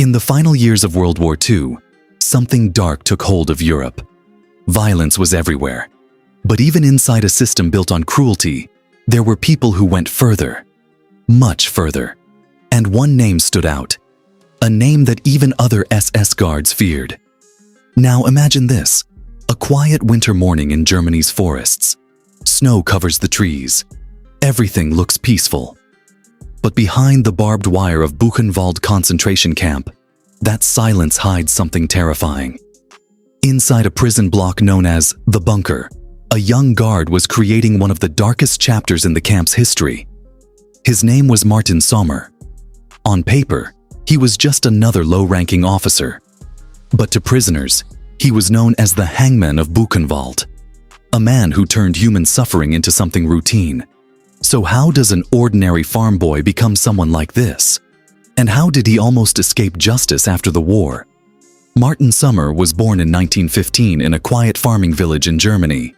In the final years of World War II, something dark took hold of Europe. Violence was everywhere. But even inside a system built on cruelty, there were people who went further, much further. And one name stood out, a name that even other SS guards feared. Now imagine this, a quiet winter morning in Germany's forests. Snow covers the trees. Everything looks peaceful. But behind the barbed wire of Buchenwald concentration camp, that silence hides something terrifying. Inside a prison block known as the bunker, a young guard was creating one of the darkest chapters in the camp's history. His name was Martin Sommer. On paper, he was just another low-ranking officer. But to prisoners, he was known as the hangman of Buchenwald, a man who turned human suffering into something routine. So how does an ordinary farm boy become someone like this? And how did he almost escape justice after the war? Martin Sommer was born in 1915 in a quiet farming village in Germany.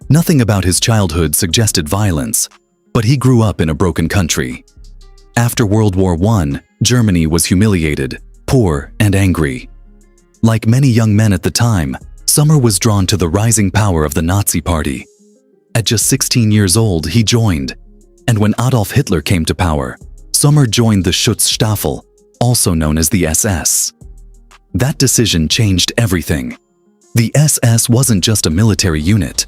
Nothing about his childhood suggested violence, but he grew up in a broken country. After World War I, Germany was humiliated, poor, and angry. Like many young men at the time, Sommer was drawn to the rising power of the Nazi Party. At just 16 years old, he joined. And when Adolf Hitler came to power, Sommer joined the Schutzstaffel, also known as the SS. That decision changed everything. The SS wasn't just a military unit.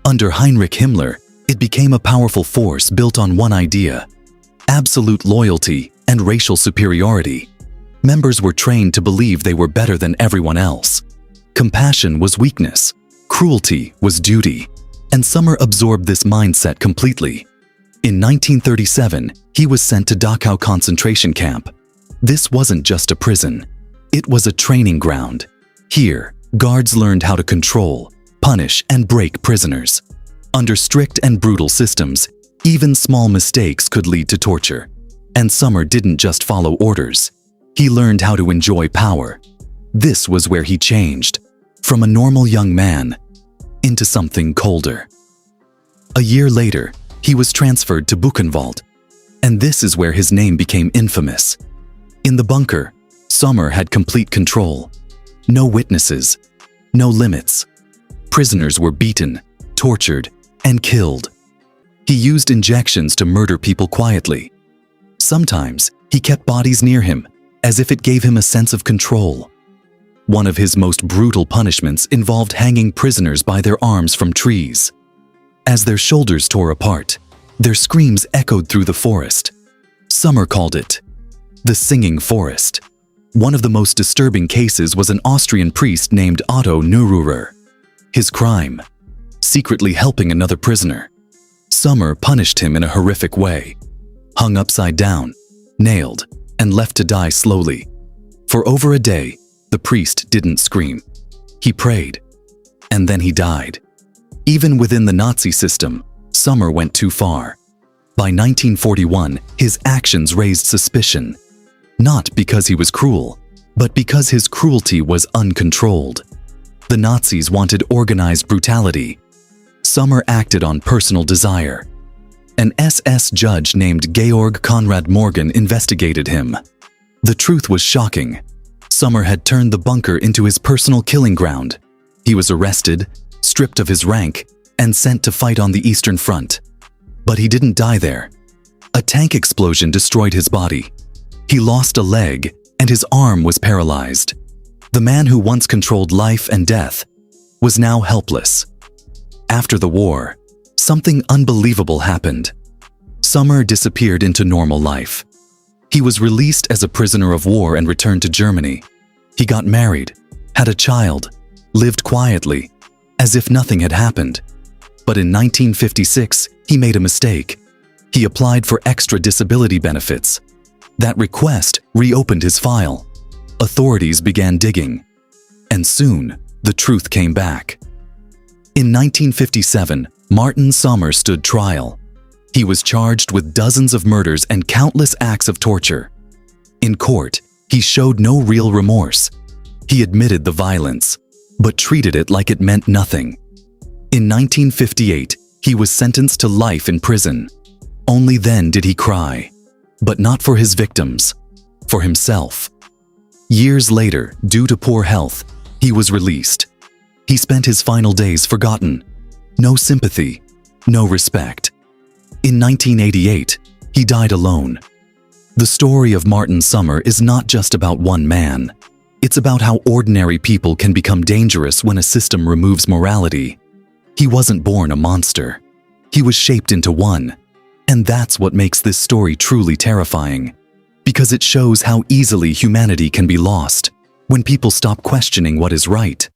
Under Heinrich Himmler, it became a powerful force built on one idea: absolute loyalty and racial superiority. Members were trained to believe they were better than everyone else. Compassion was weakness, cruelty was duty, and Sommer absorbed this mindset completely. In 1937, he was sent to Dachau concentration camp. This wasn't just a prison. It was a training ground. Here, guards learned how to control, punish, and break prisoners. Under strict and brutal systems, even small mistakes could lead to torture. And Sommer didn't just follow orders. He learned how to enjoy power. This was where he changed, from a normal young man into something colder. A year later, he was transferred to Buchenwald, and this is where his name became infamous. In the bunker, Sommer had complete control. No witnesses, no limits. Prisoners were beaten, tortured, and killed. He used injections to murder people quietly. Sometimes, he kept bodies near him, as if it gave him a sense of control. One of his most brutal punishments involved hanging prisoners by their arms from trees. As their shoulders tore apart, their screams echoed through the forest. Sommer called it the singing forest. One of the most disturbing cases was an Austrian priest named Otto Neururer. His crime: secretly helping another prisoner. Sommer punished him in a horrific way. Hung upside down, nailed, and left to die slowly. For over a day, the priest didn't scream. He prayed, and then he died. Even within the Nazi system, Sommer went too far. By 1941, his actions raised suspicion. Not because he was cruel, but because his cruelty was uncontrolled. The Nazis wanted organized brutality. Sommer acted on personal desire. An SS judge named Georg Conrad Morgan investigated him. The truth was shocking. Sommer had turned the bunker into his personal killing ground. He was arrested, stripped of his rank, and sent to fight on the Eastern Front. But he didn't die there. A tank explosion destroyed his body. He lost a leg, and his arm was paralyzed. The man who once controlled life and death was now helpless. After the war, something unbelievable happened. Sommer disappeared into normal life. He was released as a prisoner of war and returned to Germany. He got married, had a child, lived quietly, as if nothing had happened. But in 1956, he made a mistake. He applied for extra disability benefits. That request reopened his file. Authorities began digging. And soon, the truth came back. In 1957, Martin Sommer stood trial. He was charged with dozens of murders and countless acts of torture. In court, he showed no real remorse. He admitted the violence, but treated it like it meant nothing. In 1958, he was sentenced to life in prison. Only then did he cry, but not for his victims, for himself. Years later, due to poor health, he was released. He spent his final days forgotten. No sympathy, no respect. In 1988, he died alone. The story of Martin Summer is not just about one man. It's about how ordinary people can become dangerous when a system removes morality. He wasn't born a monster. He was shaped into one. And that's what makes this story truly terrifying. Because it shows how easily humanity can be lost when people stop questioning what is right.